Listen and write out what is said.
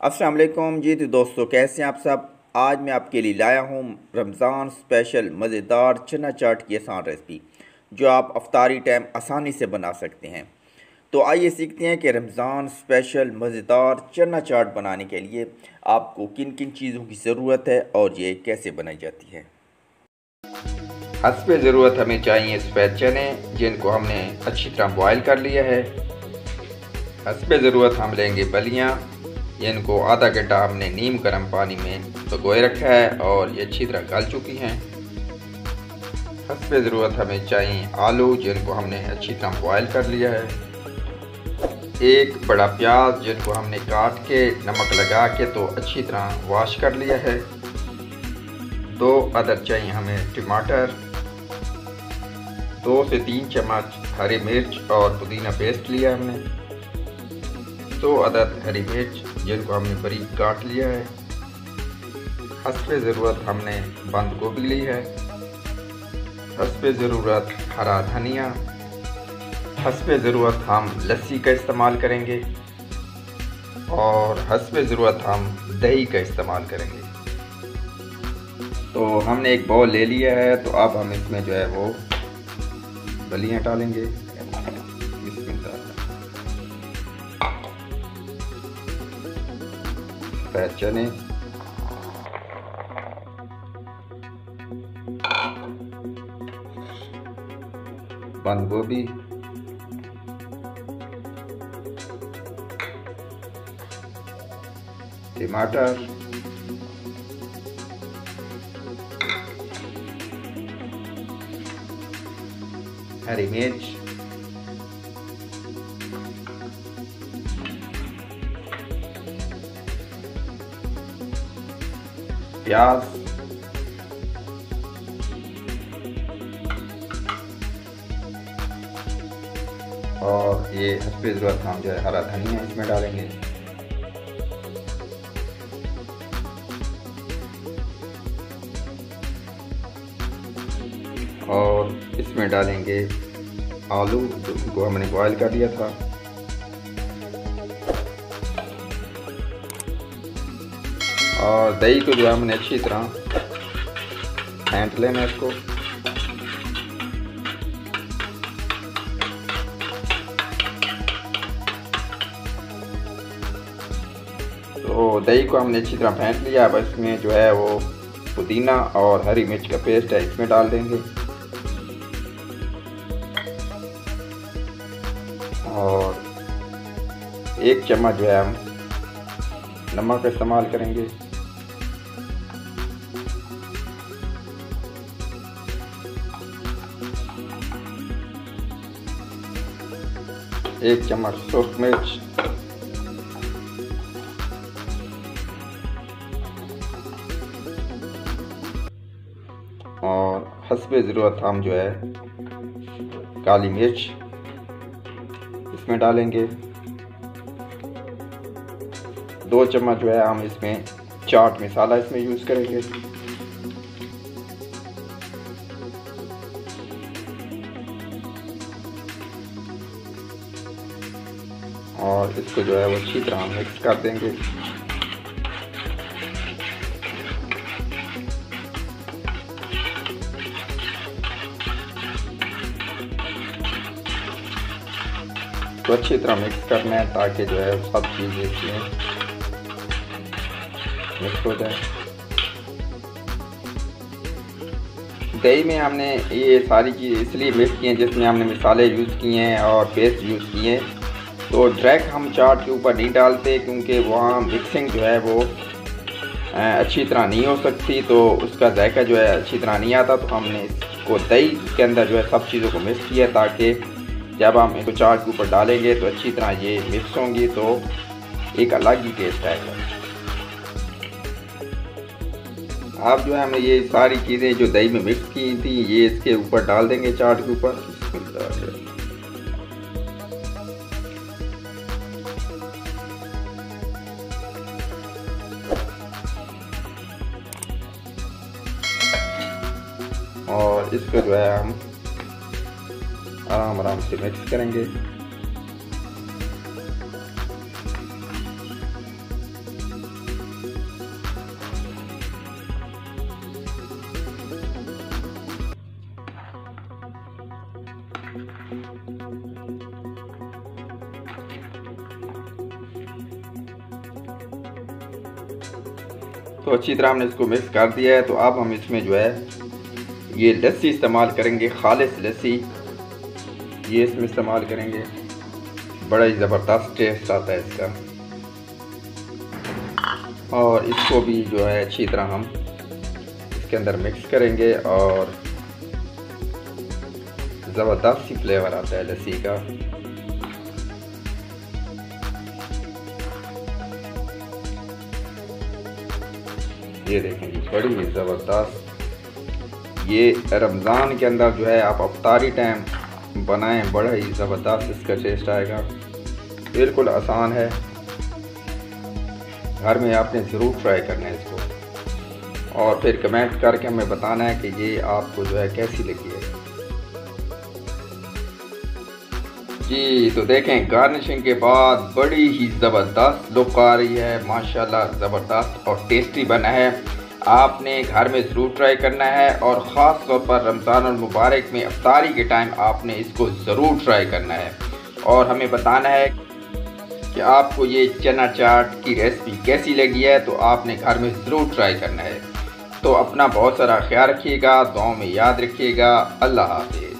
अस्सलाम वालेकुम जी। तो दोस्तों, कैसे हैं आप सब। आज मैं आपके लिए लाया हूँ रमज़ान स्पेशल मज़ेदार चना चाट की आसान रेसिपी जो आप अफ्तारी टाइम आसानी से बना सकते हैं। तो आइए सीखते हैं कि रमज़ान स्पेशल मज़ेदार चना चाट बनाने के लिए आपको किन किन चीज़ों की ज़रूरत है और ये कैसे बनाई जाती है। हस्बे ज़रूरत हमें चाहिए सफ़ेद चने जिनको हमने अच्छी तरह बॉयल कर लिया है। हस्बे ज़रूरत हम लेंगे बलियाँ जिनको आधा घंटा हमने नीम गर्म पानी में भिगोए रखा है और ये अच्छी तरह गल चुकी हैं। हस्बे ज़रूरत हमें चाहिए आलू जिनको हमने अच्छी तरह बॉयल कर लिया है। एक बड़ा प्याज जिनको हमने काट के नमक लगा के तो अच्छी तरह वॉश कर लिया है। 2 अदद चाहिए हमें टमाटर, 2 से 3 चम्मच हरी मिर्च और पुदीना पेस्ट लिया हमने, 2 अदद हरी मिर्च जिनको हमने बारीक काट लिया है। हस्बे ज़रूरत हमने बंद गोभी ली है। हस्बे ज़रूरत हरा धनिया। हस्बे ज़रूरत हम लस्सी का इस्तेमाल करेंगे और हस्बे ज़रूरत हम दही का इस्तेमाल करेंगे। तो हमने एक बाउल ले लिया है, तो अब हम इसमें जो है वो बलियाँ डालेंगे। सफ़ेद चने, बंद गोभी, टमाटर, हरी मिर्च, प्याज, और ये हस्बे ज़रूरत हम जो है हरा धनिया इसमें डालेंगे। और इसमें डालेंगे आलू जिनको हमने बॉयल कर लिया था। और दही को जो हमने अच्छी तरह फेंट लेना इसको। तो दही को हमने अच्छी तरह फेंट लिया। अब इसमें जो है वो पुदीना और हरी मिर्च का पेस्ट है इसमें डाल देंगे और 1 चम्मच जो है हम नमक का इस्तेमाल करेंगे। एक चम्मच सूख मिर्च, और हस्बे ज़रूरत हम जो है काली मिर्च इसमें डालेंगे। 2 चम्मच जो है हम इसमें चाट मसाला इसमें यूज़ करेंगे। और इसको जो है वो अच्छी तरह मिक्स कर देंगे। तो अच्छी तरह मिक्स करना है ताकि जो है सब चीज़ें इसमें मिक्स हो जाए। दही में हमने ये सारी चीज़ इसलिए मिक्स की हैं जिसमें हमने मसाले यूज़ किए हैं और पेस्ट यूज़ किए हैं। तो डायरेक्ट हम चाट के ऊपर नहीं डालते क्योंकि वहाँ मिक्सिंग जो है वो अच्छी तरह नहीं हो सकती, तो उसका जायका जो है अच्छी तरह नहीं आता। तो हमने इसको दही के अंदर जो है सब चीज़ों को मिक्स किया ताकि जब हम इसको चाट के ऊपर डालेंगे तो अच्छी तरह ये मिक्स होंगी, तो एक अलग ही टेस्ट आएगा। अब जो है हमने ये सारी चीज़ें जो दही में मिक्स की थी ये इसके ऊपर डाल देंगे चाट के ऊपर। और इसको जो है हम आराम से मिक्स करेंगे। तो अच्छी तरह हमने इसको मिक्स कर दिया है। तो अब हम इसमें जो है ये लस्सी इस्तेमाल करेंगे, खालिस लस्सी ये इसमें इस्तेमाल करेंगे। बड़ा ही ज़बरदस्त टेस्ट आता है इसका। और इसको भी जो है अच्छी तरह हम इसके अंदर मिक्स करेंगे और ज़बरदस्त सी फ्लेवर आता है लस्सी का। ये देखेंगे बड़ी ही ज़बरदस्त। ये रमज़ान के अंदर जो है आप अफ्तारी टाइम बनाएं, बड़ा ही ज़बरदस्त इसका टेस्ट आएगा। बिल्कुल आसान है, घर में आपने ज़रूर ट्राई करना है इसको और फिर कमेंट करके हमें बताना है कि ये आपको जो है कैसी लगी है। जी तो देखें गार्निशिंग के बाद बड़ी ही ज़बरदस्त लुक आ रही है, माशाल्लाह ज़बरदस्त और टेस्टी बना है। आपने घर में ज़रूर ट्राई करना है और ख़ास तौर पर रमज़ान और मुबारक में इफ्तारी के टाइम आपने इसको ज़रूर ट्राई करना है और हमें बताना है कि आपको ये चना चाट की रेसिपी कैसी लगी है। तो आपने घर में ज़रूर ट्राई करना है। तो अपना बहुत सारा ख्याल रखिएगा, दुआओं में याद रखिएगा। अल्लाह हाफ़िज़।